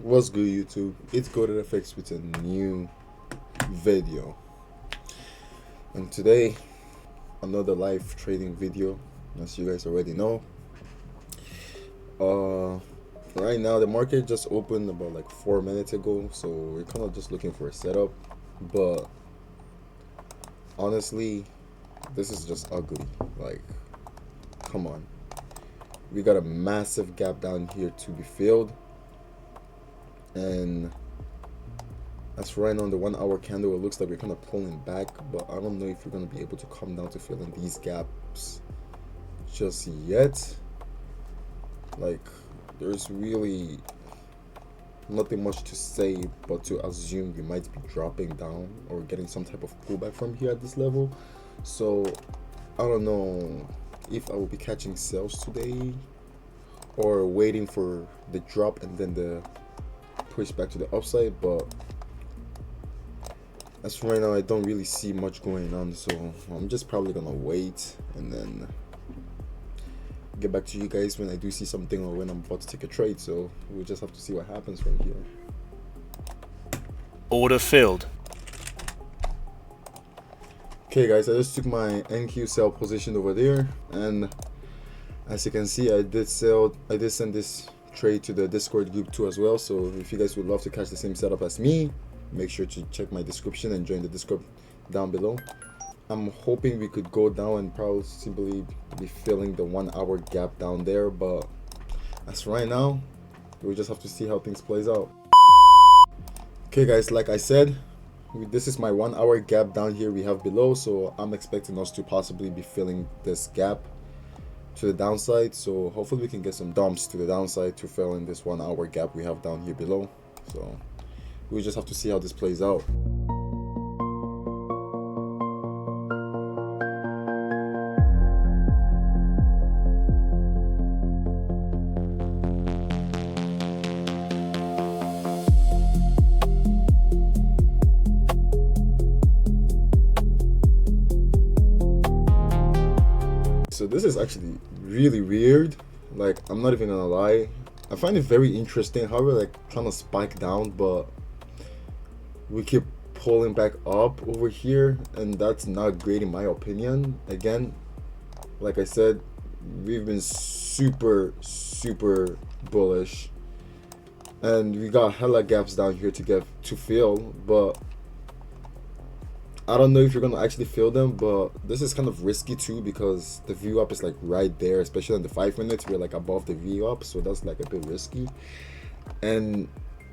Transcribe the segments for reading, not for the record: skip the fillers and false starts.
What's good, YouTube? It's Golden Effects with a new video, and today another live trading video. As you guys already know, right now the market just opened about like 4 minutes ago, so we're kind of just looking for a setup. But honestly, this is just ugly. Like, come on, we got a massive gap down here to be filled. And as right now on the 1 hour candle, it looks like we're kind of pulling back, but I don't know if we're going to be able to come down to fill in these gaps just yet. Like, there's really nothing much to say but to assume we might be dropping down or getting some type of pullback from here at this level. So I don't know if I will be catching sales today or waiting for the drop and then the push back to the upside, but as for right now I don't really see much going on, so I'm just probably gonna wait and then get back to you guys when I do see something or when I'm about to take a trade. So we'll just have to see what happens from here. Order filled. Okay guys, I just took my NQ sell position over there, and as you can see I did send this trade to the Discord group too as well. So if you guys would love to catch the same setup as me, make sure to check my description and join the Discord down below. I'm hoping we could go down and probably simply be filling the 1 hour gap down there, but as for right now, we just have to see how things plays out. Okay guys, like I said, this is my 1 hour gap down here we have below, so I'm expecting us to possibly be filling this gap to the downside. So hopefully we can get some dumps to the downside to fill in this 1 hour gap we have down here below. So we just have to see how this plays out. So this is actually really weird. Like, I'm not even gonna lie, I find it very interesting how we're like trying to spike down, but we keep pulling back up over here, and that's not great in my opinion. Again, like I said, we've been super bullish and we got hella gaps down here to get to fill, but I don't know if you're gonna actually fill them. But this is kind of risky too, because the view up is like right there, especially in the 5 minutes we're like above the view up, so that's like a bit risky. And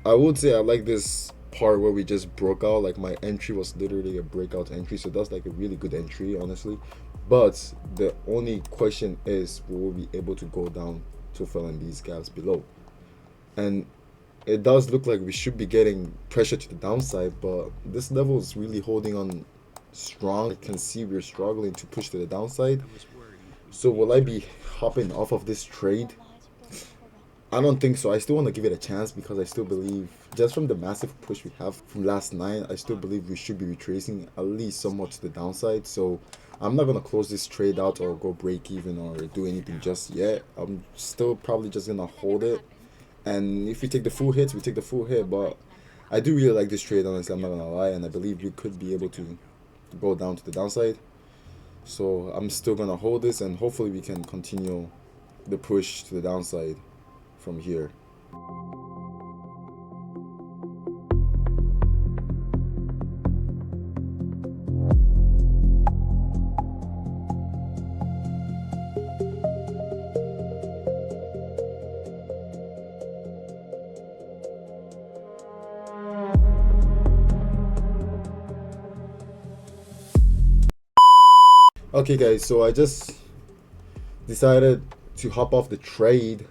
I would say I like this part where we just broke out. Like, my entry was literally a breakout entry, so that's like a really good entry, honestly. But the only question is, will we be able to go down to fill in these gaps below? And it does look like we should be getting pressure to the downside, but this level is really holding on strong. I can see we're struggling to push to the downside. So will I be hopping off of this trade? I don't think so. I still want to give it a chance, because I still believe, just from the massive push we have from last night, I still believe we should be retracing at least somewhat to the downside. So I'm not going to close this trade out or go break even or do anything just yet. I'm still probably just going to hold it. And if we take the full hits, we take the full hit. But I do really like this trade, honestly, I'm not gonna lie, and I believe we could be able to go down to the downside. So I'm still gonna hold this, and hopefully we can continue the push to the downside from here. Okay guys, so I just decided to hop off the trade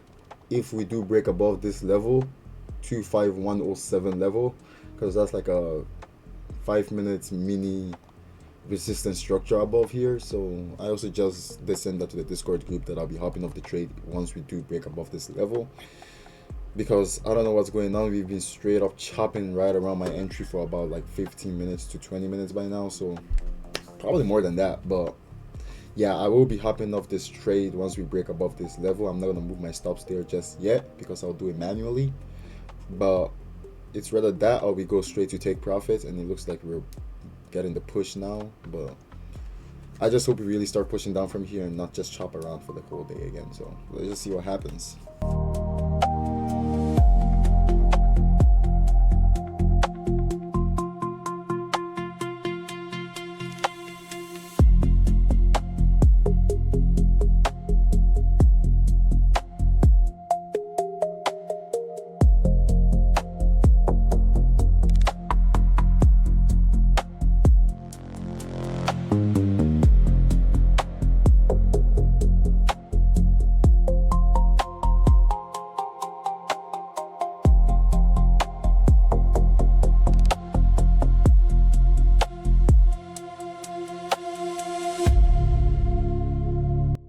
if we do break above this level, 25107 level, because that's like a 5 minutes mini resistance structure above here. So I also just did send that to the Discord group that I'll be hopping off the trade once we do break above this level, because I don't know what's going on. We've been straight up chopping right around my entry for about like 15 minutes to 20 minutes by now, so probably more than that. But yeah, I will be hopping off this trade once we break above this level. I'm not going to move my stops there just yet, because I'll do it manually. but it's rather that or we go straight to take profits, and it looks like we're getting the push now. But I just hope we really start pushing down from here and not just chop around for the whole day again. So let's just see what happens.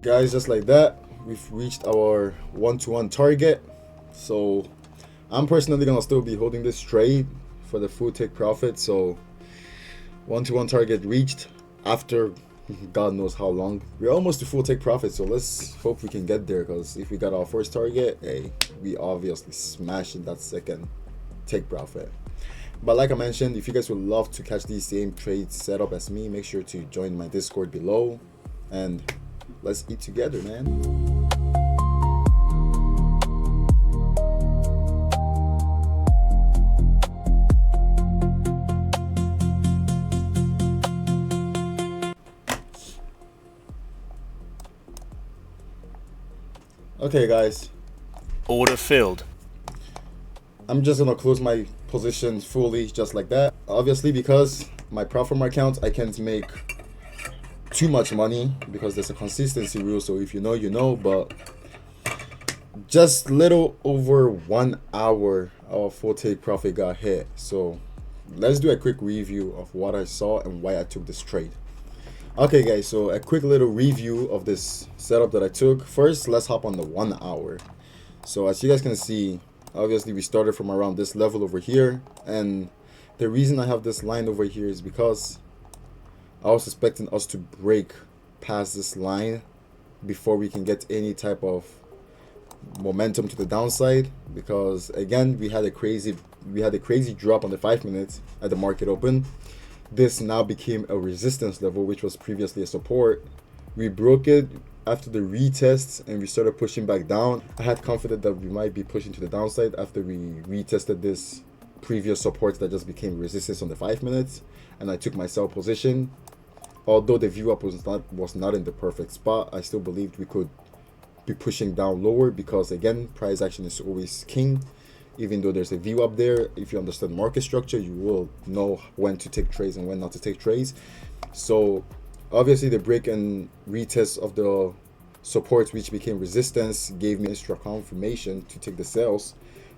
Guys, just like that, we've reached our one-to-one target. So I'm personally gonna still be holding this trade for the full take profit. So one-to-one target reached after God knows how long. We're almost to full take profit, so let's hope we can get there, because if we got our first target, hey, we obviously smashing that second take profit. But like I mentioned, if you guys would love to catch these same trades set up as me, make sure to join my Discord below, and let's eat together, man. Okay, guys. Order filled. I'm just gonna close my position fully, just like that. Obviously, because my profit account, I can't make too much money because there's a consistency rule. So if you know, you know. But just little over 1 hour, our full take profit got hit. So let's do a quick review of what I saw and why I took this trade. Okay, guys, so a quick little review of this setup that I took. First, let's hop on the 1 hour. So as you guys can see, obviously we started from around this level over here, and the reason I have this line over here is because I was expecting us to break past this line before we can get any type of momentum to the downside, because again we had a crazy drop on the 5 minutes at the market open. This now became a resistance level, which was previously a support. We broke it after the retests and we started pushing back down. I had confidence that we might be pushing to the downside after we retested this previous support that just became resistance on the 5 minutes, and I took my sell position. Although the view up was not in the perfect spot, I still believed we could be pushing down lower, because again, price action is always king. Even though there's a view up there, if you understand market structure, you will know when to take trades and when not to take trades. So obviously the break and retest of the supports, which became resistance, gave me extra confirmation to take the sales.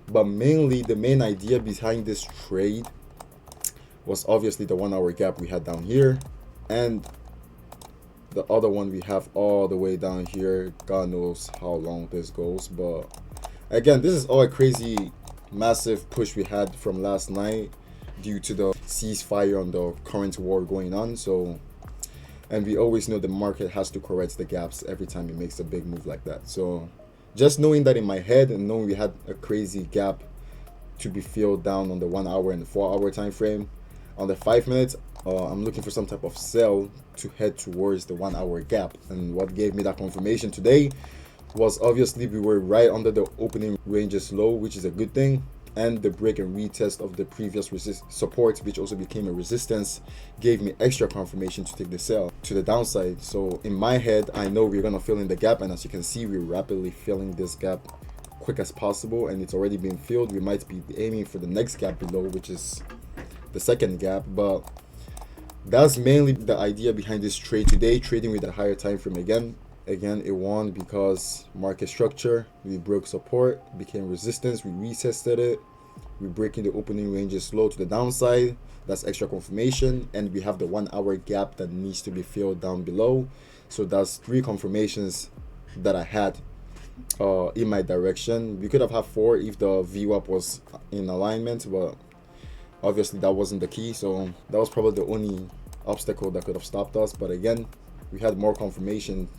But mainly the main idea behind this trade was obviously the 1 hour gap we had down here, and the other one we have all the way down here. God knows how long this goes, but again, this is all a crazy massive push we had from last night due to the ceasefire on the current war going on. So, and we always know the market has to correct the gaps every time it makes a big move like that. So just knowing that in my head, and knowing we had a crazy gap to be filled down on the 1 hour and the 4 hour time frame, on the 5 minutes, I'm looking for some type of sell to head towards the 1 hour gap. And what gave me that confirmation today was obviously we were right under the opening ranges low, which is a good thing, and the break and retest of the previous support, which also became a resistance, gave me extra confirmation to take the sell to the downside. So in my head, I know we're gonna fill in the gap, and as you can see, we're rapidly filling this gap quick as possible, and it's already been filled. We might be aiming for the next gap below, which is the second gap, but that's mainly the idea behind this trade today, trading with a higher time frame. Again, it won because market structure. We broke support, became resistance, we retested it, we're breaking the opening ranges low to the downside. That's extra confirmation, and we have the 1 hour gap that needs to be filled down below. So that's 3 confirmations that I had in my direction. We could have had 4 if the view up was in alignment, but obviously that wasn't the key. So that was probably the only obstacle that could have stopped us. But again, we had more confirmation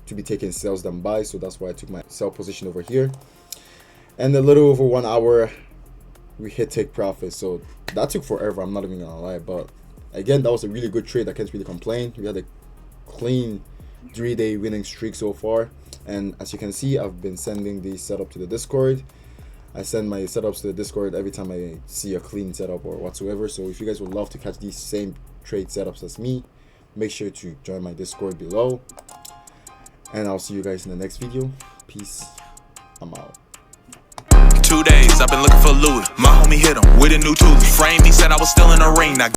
to be taking sales than buy, so that's why I took my sell position over here. And a little over 1 hour we hit take profit. So that took forever, I'm not even gonna lie, but again, that was a really good trade. I can't really complain. We had a clean 3-day winning streak so far, and as you can see, I've been sending these setup to the Discord. I send my setups to the Discord every time I see a clean setup or whatsoever. So if you guys would love to catch these same trade setups as me, make sure to join my Discord below, and I'll see you guys in the next video. Peace. I'm out. 2 days, I've been looking for Louis. My homie hit him with a new toolie. Framed, he said I was still in the ring. Now